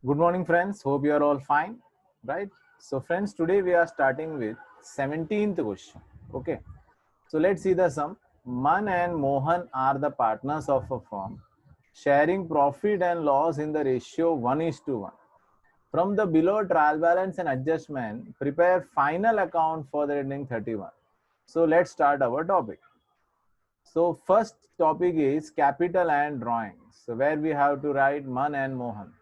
Good morning, friends. Hope you are all fine, right? So, friends, today we are starting with 17th question. Okay. So, let's see the sum. Man and Mohan are the partners of a firm, sharing profit and loss in the ratio 1 is to 1. From the below trial balance and adjustment, prepare final account for the ending 31. So, let's start our topic. So, first topic is capital and drawings. So, where we have to write Man and Mohan.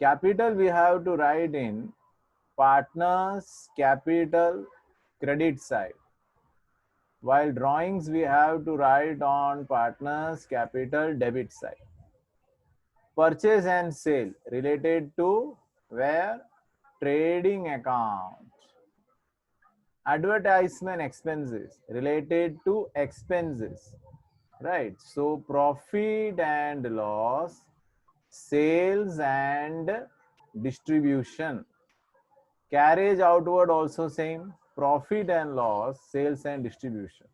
Capital we have to write in partners capital credit side, while drawings we have to write on partners capital debit side. Purchase and sale related to where trading account. Advertisement expenses related to expenses, right? So profit and loss, sales and distribution. Carriage outward also same, profit and loss, sales and distribution.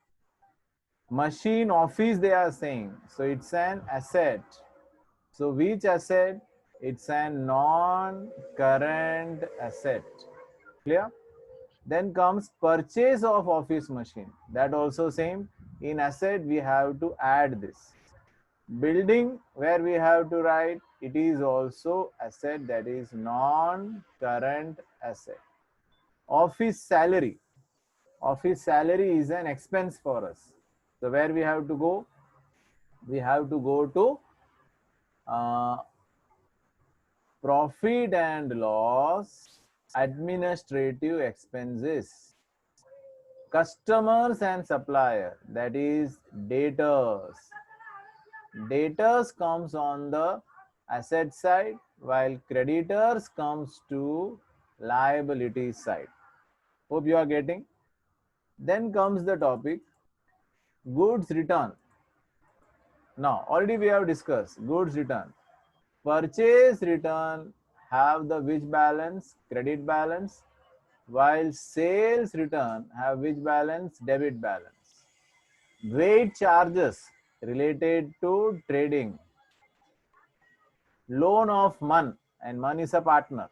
Machine office they are saying, so it's an asset. So which asset? It's a non-current asset. Clear? Then comes purchase of office machine. That also same. In asset we have to add this. Building where we have to write, it is also asset, that is non-current asset. Office salary. Office salary is an expense for us. So where we have to go? We have to go to uh, profit and loss, administrative expenses. Customers and supplier, that is debtors. Debtors comes on the asset side, while creditors comes to liability side. Hope you are getting. Then comes the topic goods return. Now, already we have discussed goods return. Purchase return have the which balance? Credit balance. While sales return have which balance? Debit balance. Weight charges related to trading. Loan of Man, and Man is a partner.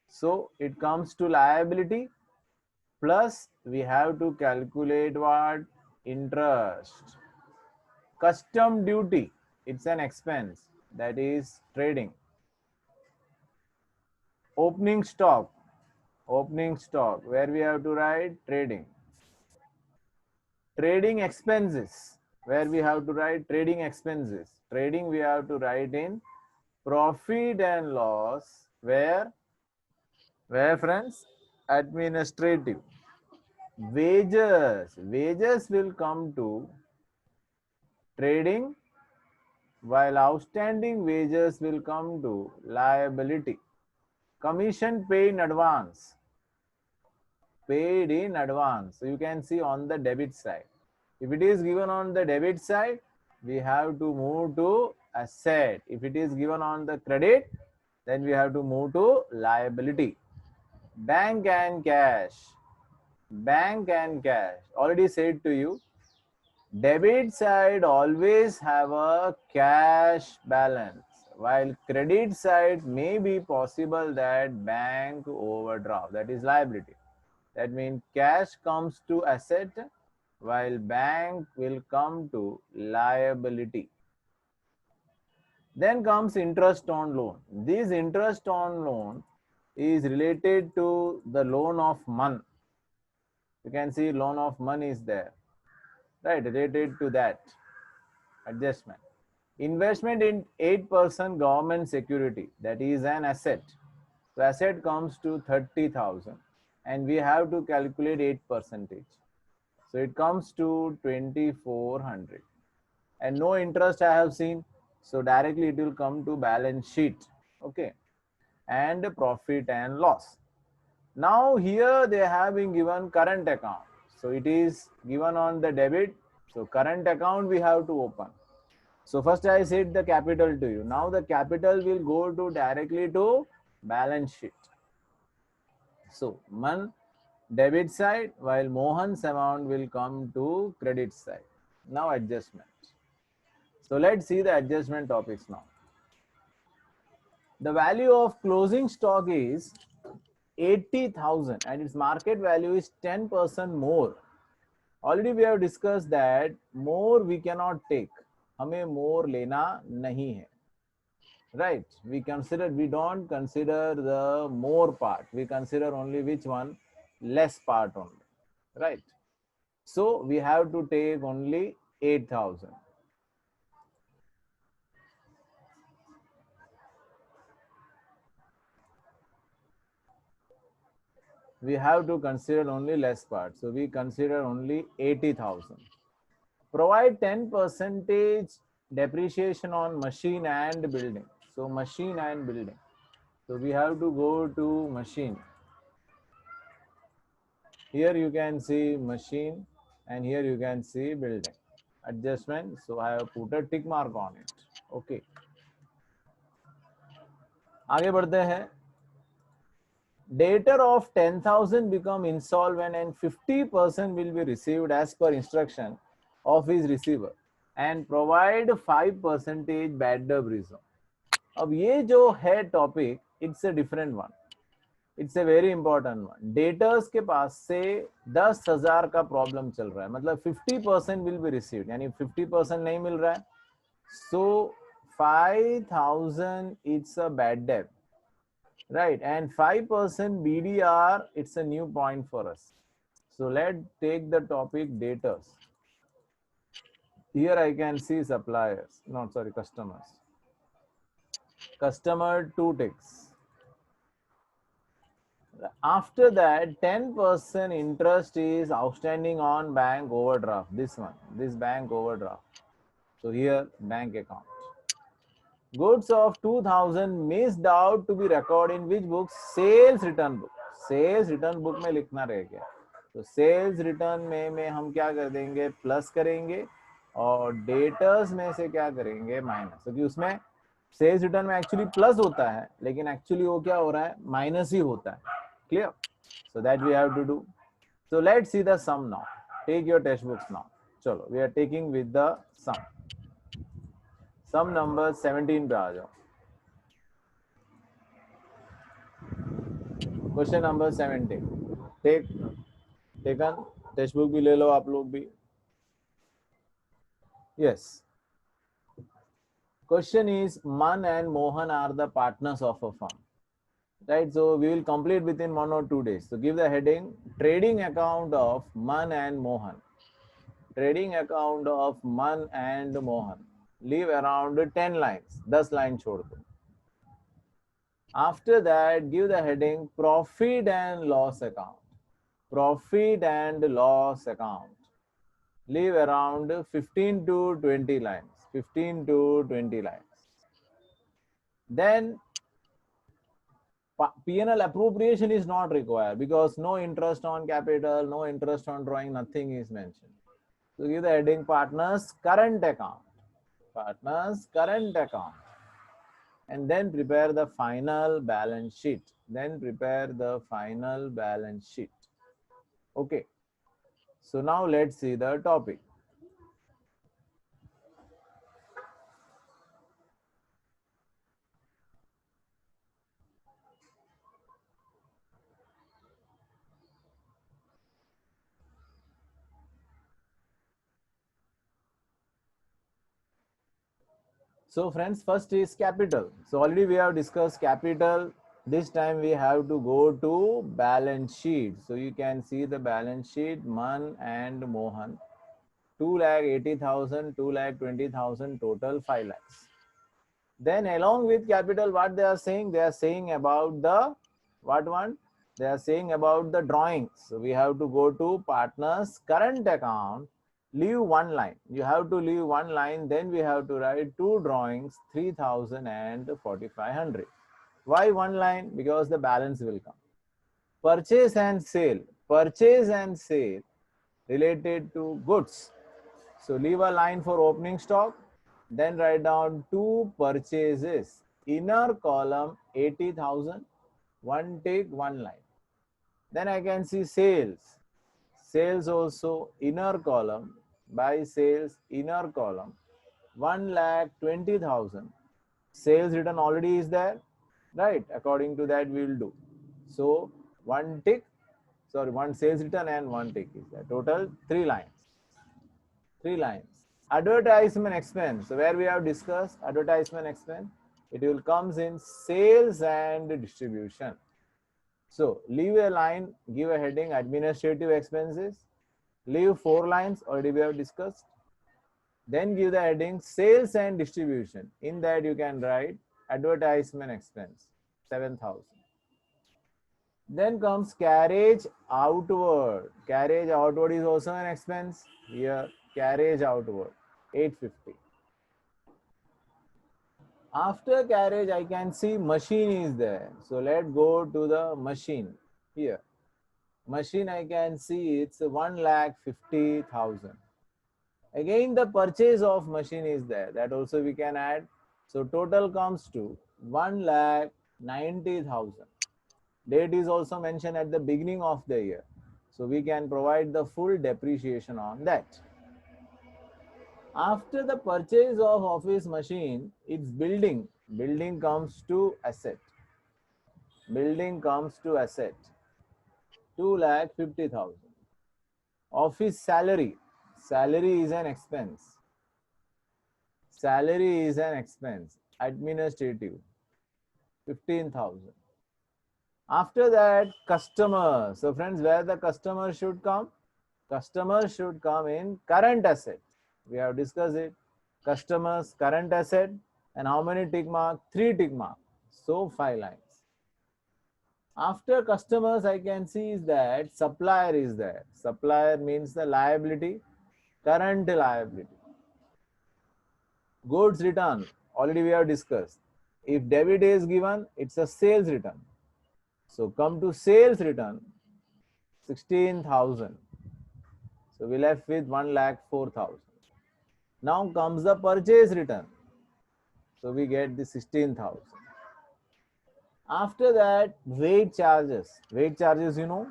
So it comes to liability, plus we have to calculate what? Interest. Custom duty, it's an expense, that is trading. Opening stock where we have to write trading. Trading expenses where we have to write trading expenses. Trading we have to write in profit and loss, where friends? Administrative. Wages will come to trading, while outstanding wages will come to liability. Commission paid in advance. So you can see on the debit side. If it is given on the debit side, we have to move to asset. If it is given on the credit, then we have to move to liability. Bank and cash. Bank and cash. Already said to you, debit side always have a cash balance, while credit side may be possible that bank overdraft, that is liability. That means cash comes to asset, while bank will come to liability. Then comes interest on loan. This interest on loan is related to the loan of Man. You can see loan of Man is there, right? Related to that adjustment. Investment in 8% government security, that is an asset. So asset comes to 30,000 and we have to calculate 8%. So it comes to 2400 and no interest I have seen. So directly it will come to balance sheet. Okay. And profit and loss. Now here they have been given current account. So it is given on the debit. So current account we have to open. So first I said the capital to you. Now the capital will go to directly to balance sheet. So Man debit side, while Mohan's amount will come to credit side. Now adjustment. So let's see the adjustment topics now. The value of closing stock is 80,000 and its market value is 10% more. Already we have discussed that more we cannot take. हमें more लेना नहीं है. Right? We don't consider the more part. We consider only which one? Less part only. Right? So we have to take only 8,000. We have to consider only less part. So we consider only 80,000. Provide 10 percentage depreciation on machine and building. So machine and building. So we have to go to machine. Here you can see machine and here you can see building. Adjustment. So I have put a tick mark on it. Okay. आगे बढ़ते हैं. Debtor of 10,000 become insolvent and 50% will be received as per instruction of his receiver and provide 5% bad debt reserve. अब ये जो है topic it's a different one, it's a very important one. Debtors के पास से 10,000 का प्रॉब्लम चल रहा है, मतलब 50% विल बी रिसीव्ड, यानी 50% नहीं मिल रहा है. सो 5,000 it's a bad debt, right? And 5% BDR, it's a new point for us. So let's take the topic debtors. Here I can see suppliers, not sorry, customers. Customer 2 ticks. After that, 10% interest is outstanding on bank overdraft. This one, this bank overdraft. So here, bank account. Goods of 2,000 missed out to be recorded in which book? Sales return book. Sales return book में लिखना रह गया. तो sales return में हम क्या कर देंगे? प्लस करेंगे और डेटर्स में से क्या करेंगे? माइनस. क्योंकि उसमें सेल्स रिटर्न में एक्चुअली प्लस होता है, लेकिन एक्चुअली वो क्या हो रहा है? माइनस ही होता है. Clear? So that we have to do. So let's see the sum now. Take your textbooks now. चलो, we are taking with the sum. Sum number 17 पे आ जाओ. Question number 17. Taken textbook भी ले लो आप लोग भी. Yes. Question is, Man and Mohan are the partners of a firm, right? So we will complete within 1 or 2 days. So give the heading, trading account of Man and Mohan. Trading account of Man and Mohan. Leave around 10 lines, 10 lines छोड़ दो. After that, give the heading, profit and loss account. Profit and loss account. Leave around 15 to 20 lines. 15 to 20 lines. Then P&L appropriation is not required because no interest on capital, no interest on drawing, nothing is mentioned. So give the heading, partners current account. Partners current account. And then prepare the final balance sheet. Then prepare the final balance sheet. Okay. So now let's see the topic. So friends, first is capital. So already we have discussed capital. This time we have to go to balance sheet. So you can see the balance sheet, Man and Mohan. 2,80,000, 2,20,000, total 5 lakhs. Then along with capital, what they are saying? They are saying about the, what one? They are saying about the drawings. So we have to go to partners current account. Leave one line. You have to leave one line. Then we have to write 2 drawings, 3,000 and 4,500. Why one line? Because the balance will come. Purchase and sale. Purchase and sale related to goods. So leave a line for opening stock. Then write down 2 purchases. Inner column 80,000. One take one line. Then I can see sales. Sales also inner column. By sales inner column 1,20,000. Sales written already is there. right? According to that we will do. So one tick, sorry, one sales return and one tick is there. Total 3 lines. 3 lines. Advertisement expense. So where we have discussed advertisement expense, it will comes in sales and distribution. So leave a line, give a heading administrative expenses. Leave 4 lines, already we have discussed. Then give the heading sales and distribution. In that you can write advertisement expense 7,000. Then comes carriage outward. Carriage outward is also an expense. Here carriage outward 850. After carriage I can see machine is there. So let's go to the machine. Here machine I can see it's 1,50,000. Again the purchase of machine is there, that also we can add. So total comes to 1,90,000. Date is also mentioned at the beginning of the year, so we can provide the full depreciation on that. After the purchase of office machine, its building comes to asset. Building comes to asset 2,50,000. Office salary is an expense. Salary is an expense. Administrative 15,000. After that, customer. So friends, where the customer should come? Customer should come in current asset. We have discussed it. Customers, current asset, and how many tick mark? 3 tick mark. So 5 lines. After customers, I can see is that supplier is there. Supplier means the liability, current liability. Goods return, already we have discussed. If debit is given, it's a sales return. So come to sales return, 16,000. So we left with 1,04,000. Now comes the purchase return. So we get the 16,000. After that, weight charges. Weight charges, you know,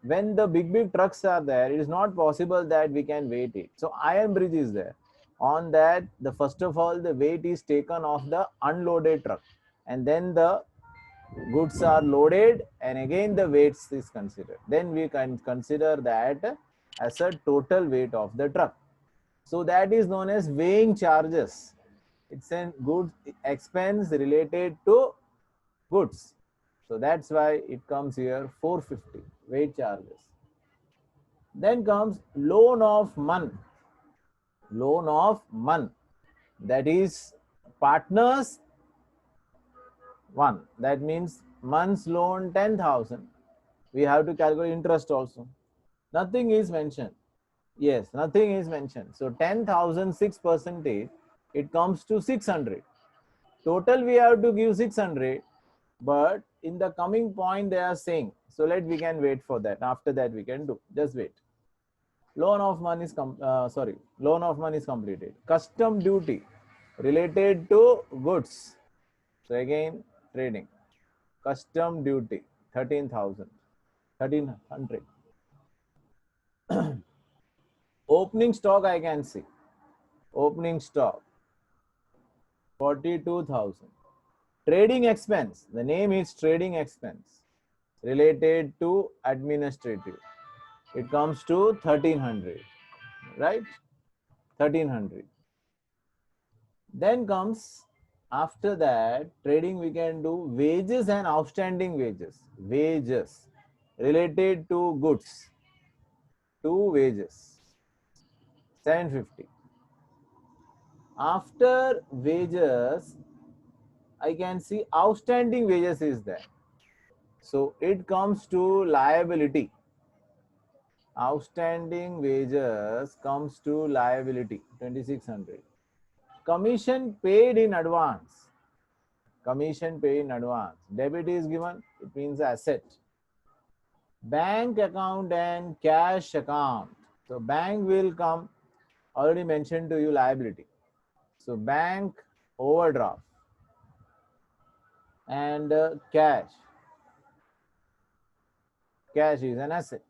when the big trucks are there, it is not possible that we can weight it. So iron bridge is there. On that, the first of all, the weight is taken off the unloaded truck, and then the goods are loaded, and again the weights is considered. Then we can consider that as a total weight of the truck. So that is known as weighing charges. It's a good expense related to goods. So that's why it comes here 450, weight charges. Then comes loan of month. Loan of month, that is partners 1. That means month's loan 10,000. We have to calculate interest also. Nothing is mentioned. Yes, nothing is mentioned. So 10,000 6%, it comes to 600. Total we have to give 600, but in the coming point they are saying. So we can wait for that. After that we can do. Just wait. Loan of money is loan of money is completed. Custom duty related to goods. So again trading. Custom duty 13,000, 1,300. Opening stock I can see. Opening stock 42,000. Trading expense. The name is trading expense related to administrative. It comes to 1,300, right? 1,300. Then comes, after that, trading we can do wages and outstanding wages. Wages related to goods. 2 wages, 750. After wages, I can see outstanding wages is there. So it comes to liability. Outstanding wages comes to liability, 2,600. Commission paid in advance. Commission paid in advance. Debit is given, it means asset. Bank account and cash account. So bank will come, already mentioned to you, liability. So bank overdraft and cash. Cash is an asset.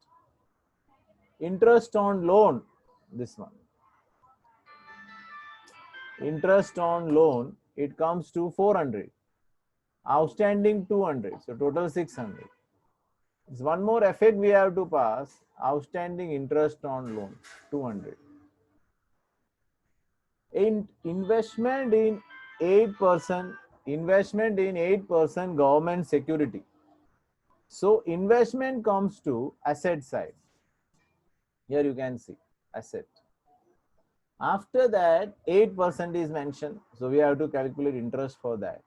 Interest on loan, this one. Interest on loan, it comes to 400. outstanding 200, so total 600. There's one more effect we have to pass, outstanding interest on loan 200. In investment in 8%, investment in 8% government security. So investment comes to asset side. Here you can see asset. After that 8% is mentioned, so we have to calculate interest for that.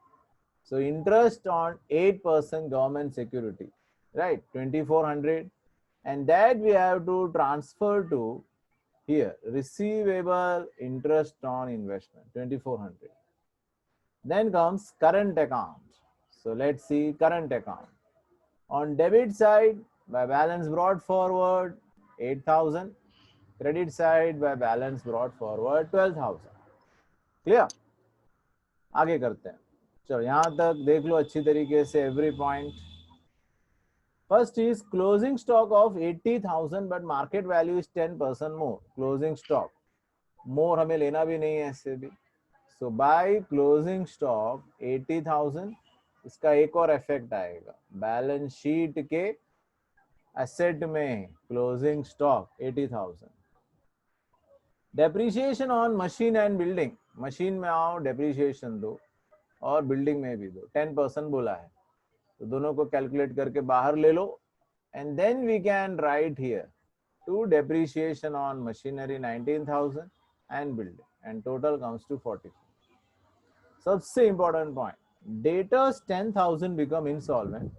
So interest on 8% government security, right, 2400, and that we have to transfer to here receivable interest on investment 2400. Then comes current account. So let's see current account. On debit side, by balance brought forward 8000, credit side by balance brought forward 12,000. Clear? आगे करते हैं. चलो यहां तक देख लो अच्छी तरीके से every point. First is closing stock of 80,000 but market value is 10% more. Closing stock more हमें लेना भी नहीं है ऐसे भी. सो बाय क्लोजिंग स्टॉक 80,000, इसका एक और इफेक्ट आएगा बैलेंस शीट के एसेट में closing stock 80,000. Depreciation on machine and building. Machine में आओ डेप्रिसिएशन दो और बिल्डिंग में भी दो. 10% बोला है तो दोनों को कैलकुलेट करके बाहर ले लो and then we can write here to depreciation on machinery 19,000 and building and total comes to 44. सबसे important point, debtors 10,000 become insolvent,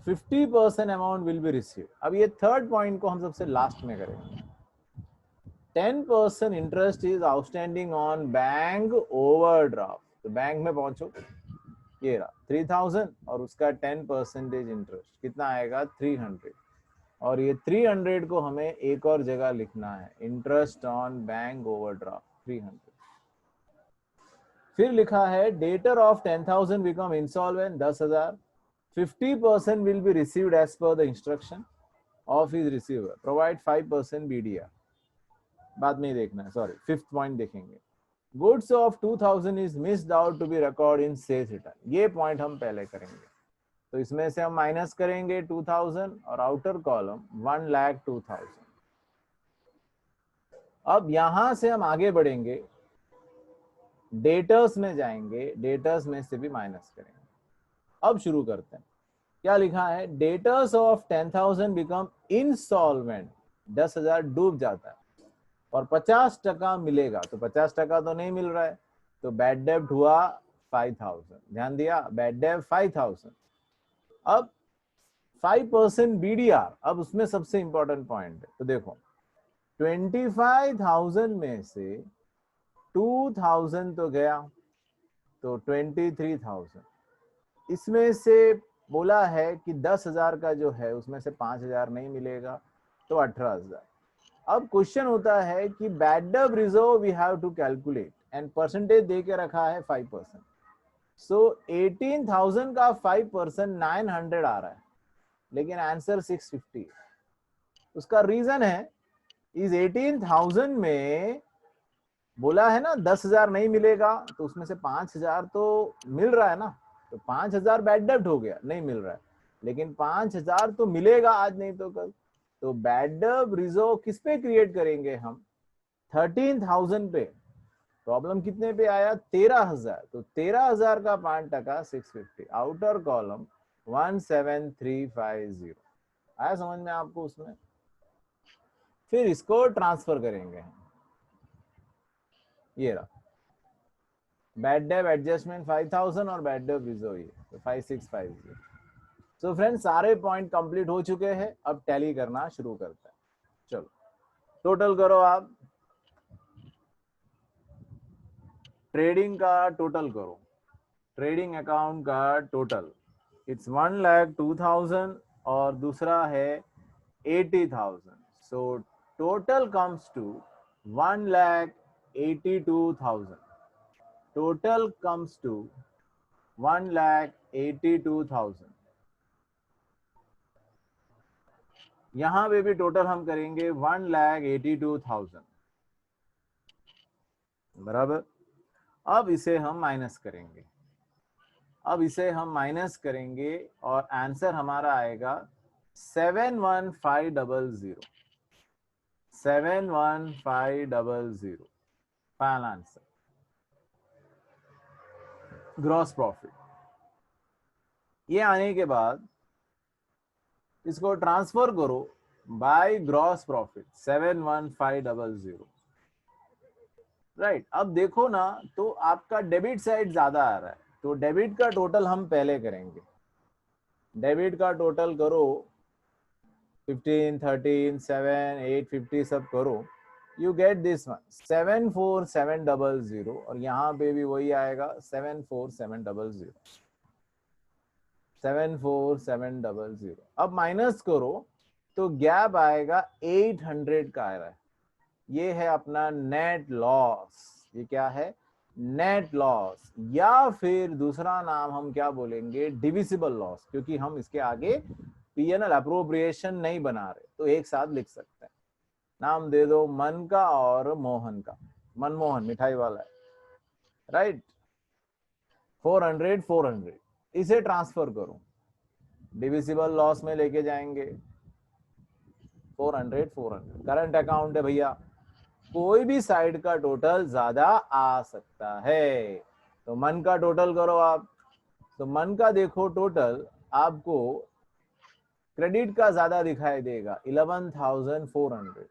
50% amount will be received. अब ये थर्ड पॉइंट को हम सबसे लास्ट में करेंगे. 10% interest is outstanding on bank overdraft. तो bank में पहुंचो, ये रहा 3000 और उसका 10% इंटरेस्ट कितना आएगा 300. और ये 300 को हमें एक और जगह लिखना है, इंटरेस्ट ऑन बैंक ओवरड्राफ्ट 300. फिर लिखा है debtor of 10,000 become insolvent 10,000, 50% will be received as per the instruction of his receiver, provide 5% BDR. बाद में ही देखना है, सॉरी फिफ्थ पॉइंट देखेंगे. Goods of 2,000 is missed out to be record in sales return. ये पॉइंट हम पहले करेंगे. तो इसमें से हम माइनस करेंगे 2,000 और आउटर कॉलम 1,02,000. अब यहां से हम आगे बढ़ेंगे, डेटर्स में जाएंगे, डेटर्स में से भी माइनस करेंगे. अब शुरू करते हैं. क्या लिखा है, डेटर्स ऑफ 10,000 बिकम इंसॉल्वेंट. 10,000 डूब जाता है और 50% मिलेगा. तो 50% तो नहीं मिल रहा है, तो बैड डेब्ट हुआ 5,000. ध्यान दिया, बैड डेब्ट 5,000. अब 5% BDR. अब उसमें सबसे इंपॉर्टेंट पॉइंट है. तो देखो 25,000 में से 2,000 तो गया, तो 23,000. इसमें से बोला है कि 10,000 का जो है उसमें से 5,000 नहीं मिलेगा, तो 18,000. अब क्वेश्चन होता है कि बैड डेब्ट reserve we have to calculate and percentage दे के रखा है 5%. सो 18,000 का 5% 900 आ रहा है, लेकिन आंसर 650. उसका रीजन है, इस 18,000 में बोला है ना 10,000 नहीं मिलेगा, तो उसमें से 5,000 तो मिल रहा है ना. तो 5,000 बैड डेब्ट हो गया, नहीं मिल रहा है, लेकिन 5,000 तो मिलेगा आज नहीं तो कल. तो बैड डेब्ट रिजर्व किस पे क्रिएट करेंगे हम, 13,000 पे. प्रॉब्लम कितने पे आया, 13,000. तो 13,000 का 5% 650. Outer column 17350. आया समझ में आपको उसमें. फिर इसको ट्रांसफर करेंगे. ये रहा बैड डेब्ट एडजस्टमेंट 5,000 और बैड डेब्ट रिजर्व ये, तो 5650. सो फ्रेंड्स सारे पॉइंट कंप्लीट हो चुके हैं. अब टैली करना शुरू करते हैं. चलो टोटल करो आप. ट्रेडिंग का टोटल करो, ट्रेडिंग अकाउंट का टोटल. इट्स 1,02,000 और दूसरा है 80,000. So total comes to 1,82,000. Total comes to 1,82,000. यहां पे भी टोटल हम करेंगे 1,82,000. बराबर. अब इसे हम माइनस करेंगे. अब इसे हम माइनस करेंगे और आंसर हमारा आएगा 71500, 71500 फाइनल आंसर ग्रॉस प्रॉफिट। ये आने के बाद इसको ट्रांसफर करो बाय ग्रॉस प्रॉफिट 71500, राइट। अब देखो ना, तो आपका डेबिट साइड ज्यादा आ रहा है, तो डेबिट का टोटल हम पहले करेंगे। डेबिट का टोटल करो 15, 13, 7, 8, 50 सब करो, यू गेट दिस वन 74700, और यहाँ पे भी वही आएगा 74700, 74700। अब माइनस करो तो गैप आएगा 800 का आ रहा है। ये है अपना नेट लॉस। ये क्या है? नेट लॉस, या फिर दूसरा नाम हम क्या बोलेंगे? डिविजिबल लॉस, क्योंकि हम इसके आगे पीएनएल अप्रोप्रिएशन नहीं बना रहे, तो एक साथ लिख सकते हैं। नाम दे दो मन का और मोहन का। मनमोहन मिठाई वाला है, राइट। 400 400 इसे ट्रांसफर करो, डिविजिबल लॉस में लेके जाएंगे। 400 400 करंट अकाउंट है भैया, कोई भी साइड का टोटल ज्यादा आ सकता है। तो मन का टोटल करो आप, तो मन का देखो टोटल आपको क्रेडिट का ज्यादा दिखाई देगा 11400,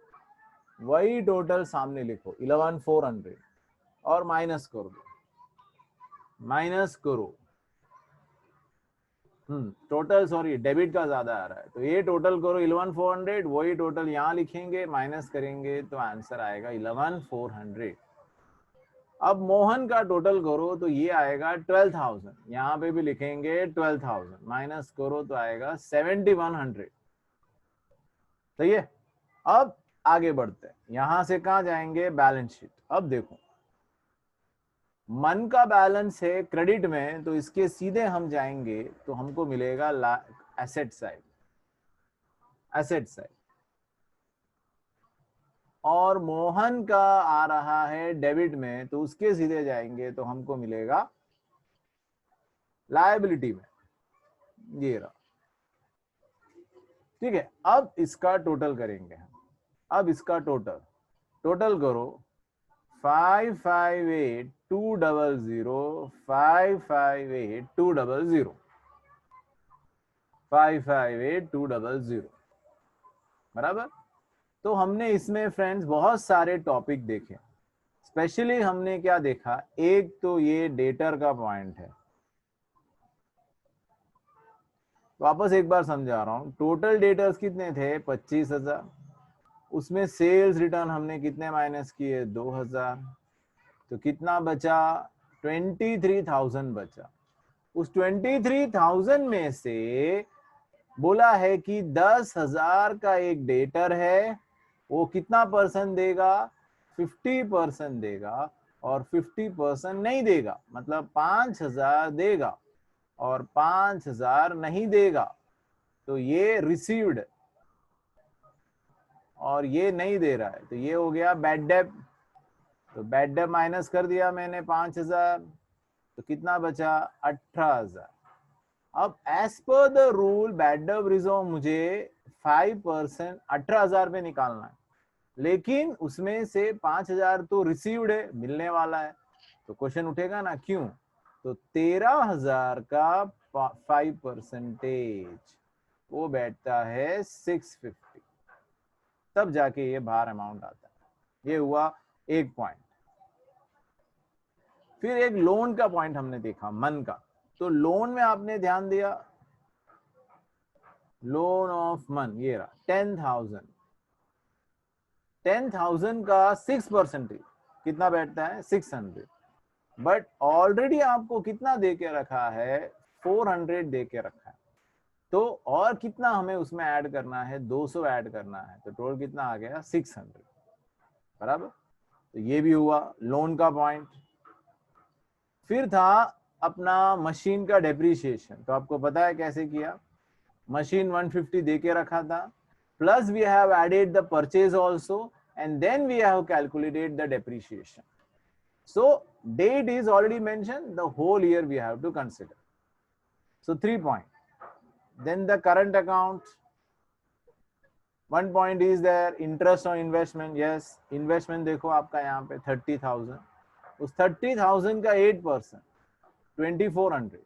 वही टोटल सामने लिखो 11400 और माइनस कर दो, माइनस करो। टोटल सॉरी डेबिट का ज्यादा आ रहा है, तो ये टोटल करो 11400, वही टोटल यहाँ लिखेंगे, माइनस करेंगे तो आंसर आएगा 11400। अब मोहन का टोटल करो तो ये आएगा 12000, यहाँ पे भी लिखेंगे 12000, माइनस करो तो आएगा 7100। सही है। अब आगे बढ़ते हैं, यहां से कहां जाएंगे? Balance sheet. अब देखो मन का बैलेंस है क्रेडिट में, तो इसके सीधे हम जाएंगे तो हमको मिलेगा एसेट साइड, एसेट साइड। और मोहन का आ रहा है डेबिट में, तो उसके सीधे जाएंगे तो हमको मिलेगा लायबिलिटी में, ये रहा। ठीक है, अब इसका टोटल करेंगे हम। अब इसका टोटल करो 558200, 558200, 558200 बराबर। तो हमने इसमें फ्रेंड्स बहुत सारे टॉपिक देखे। स्पेशली हमने क्या देखा? एक तो ये डेटर का पॉइंट है, वापस एक बार समझा रहा हूं। टोटल डेटर्स कितने थे? 25,000। उसमें सेल्स रिटर्न हमने कितने माइनस किए? 2000। तो कितना बचा? 23,000 बचा। उस 23,000 में से बोला है कि 10,000 का एक डेटर है, वो कितना परसेंट देगा? 50% देगा, और 50% नहीं देगा, मतलब 5,000 देगा और 5,000 नहीं देगा। तो ये रिसीव्ड, और ये नहीं दे रहा है, तो ये हो गया बैड डेट। तो बैड डेट माइनस कर दिया मैंने 5,000, तो कितना बचा? 18,000। अब as per the rule bad debt reserve मुझे 5% 18,000 पे निकालना है, लेकिन उसमें से 5,000 तो रिसीव्ड है, मिलने वाला है। तो क्वेश्चन उठेगा ना, क्यों? तो 13,000 का 5% वो बैठता है 650, तब जाके ये बाहर अमाउंट आता है। ये हुआ एक पॉइंट। फिर एक लोन का पॉइंट हमने देखा, मन का। तो लोन में आपने ध्यान दिया, लोन ऑफ मन ये रहा 10,000। 10,000 का 6% कितना बैठता है? 600। बट ऑलरेडी आपको कितना दे के रखा है? 400 दे के रखा है। तो और कितना हमें उसमें ऐड करना है? 200 ऐड करना है, तो टोटल कितना आ गया? 600 बराबर। तो ये भी हुआ लोन का पॉइंट। फिर था अपना मशीन का डेप्रीशिएशन। तो आपको पता है कैसे किया? मशीन 150 दे के रखा था, plus we have added the purchase also, and then we have calculated the depreciation. So date is already mentioned, the whole year we have to consider. So 3 point. Then the current account. 1 point is there interest on investment. Yes, investment देखो आपका यहाँ पे 30,000. उस 30,000 का 8% 2,400.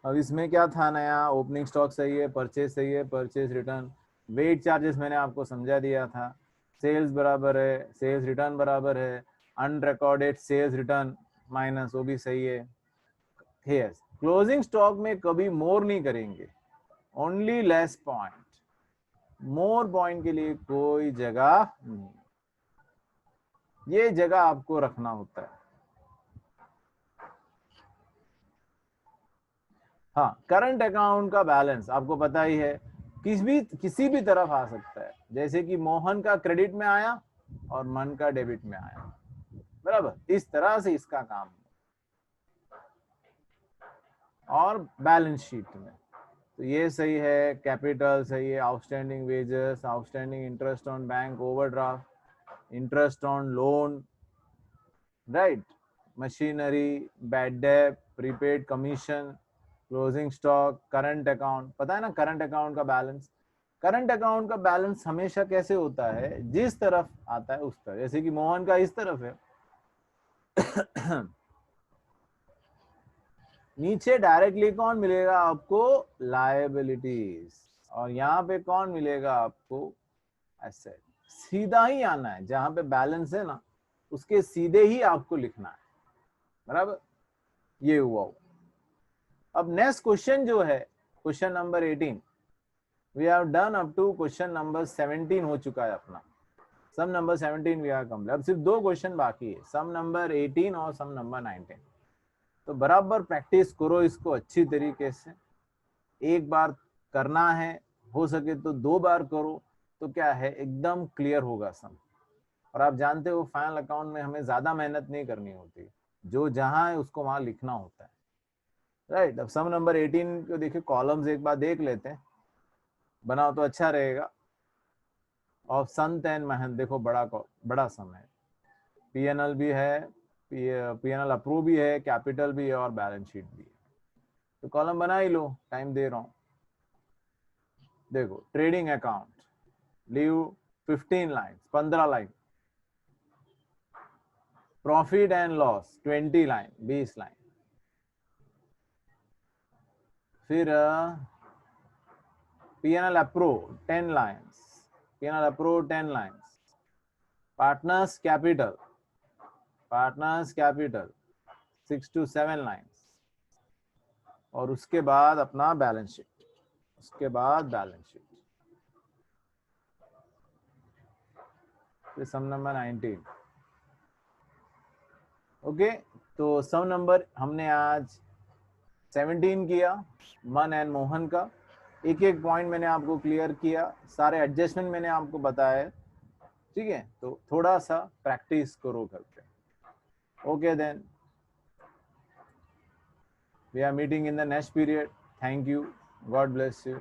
अब इसमें क्या था नया, ओपनिंग स्टॉक सही है, परचेज सही है, परचेज रिटर्न, वेट चार्जेस मैंने आपको समझा दिया था, सेल्स बराबर है, सेल्स रिटर्न बराबर है, अनरिकॉर्डेड सेल्स रिटर्न माइनस वो भी सही है. यस, क्लोजिंग स्टॉक में कभी मोर नहीं करेंगे, only less point. More point के लिए कोई जगह नहीं, ये जगह आपको रखना होता है. हाँ, करंट अकाउंट का बैलेंस आपको पता ही है, किसी भी तरफ आ सकता है. जैसे कि मोहन का क्रेडिट में आया और मन का डेबिट में आया, बराबर, इस तरह से इसका काम है. और बैलेंस शीट में तो ये सही है, कैपिटल सही है, outstanding wages, outstanding interest on bank overdraft, interest on loan, right, machinery, bad debt, prepaid commission, closing stock, current account. पता है ना करंट अकाउंट का बैलेंस. करंट अकाउंट का बैलेंस हमेशा कैसे होता है, जिस तरफ आता है उस तरफ. जैसे कि मोहन का इस तरफ है, नीचे डायरेक्टली कौन मिलेगा आपको, लायबिलिटीज, और यहाँ पे कौन मिलेगा आपको, एसेट. सीधा ही आना है, जहां पे बैलेंस है ना उसके सीधे ही आपको लिखना है, बराबर. ये हुआ. अब नेक्स्ट क्वेश्चन जो है, question number 18, we have done up to question number 17 हो चुका है अपना. Some number 17 we are complete. अब सिर्फ 2 क्वेश्चन बाकी है, सम नंबर 18 और सम नंबर 19. तो बराबर प्रैक्टिस करो इसको अच्छी तरीके से. एक बार करना है, हो सके तो 2 बार करो, तो क्या है एकदम क्लियर होगा सम. और आप जानते हो फाइनल अकाउंट में हमें ज्यादा मेहनत नहीं करनी होती, जो जहां है उसको वहां लिखना होता है, राइट. अब सम नंबर 18 को देखिए, कॉलम्स एक बार देख लेते हैं, बनाओ तो अच्छा रहेगा. और संत एंड महंत देखो, बड़ा सम है, पीएनएल भी है, पीएनएल अप्रूव भी है, कैपिटल भी है और बैलेंस शीट भी है. तो कॉलम बना ही लो, टाइम दे रहा हूं. देखो, trading account, leave 15 line, 15 line. Profit and loss 20 line, 20 line. फिर PNL approve 10 lines, PNL approve 10 lines. Partners capital 6 to 7 lines. और उसके बाद अपना बैलेंस शीट, उसके बाद बैलेंस शीट. फिर सम नंबर 19. ओके, तो सम नंबर हमने आज 17 किया, मन एंड मोहन का. एक एक पॉइंट मैंने आपको क्लियर किया, सारे एडजस्टमेंट मैंने आपको बताया, ठीक है. तो थोड़ा सा प्रैक्टिस करो घर पे. Okay then, we are meeting in the next period. Thank you, God bless you.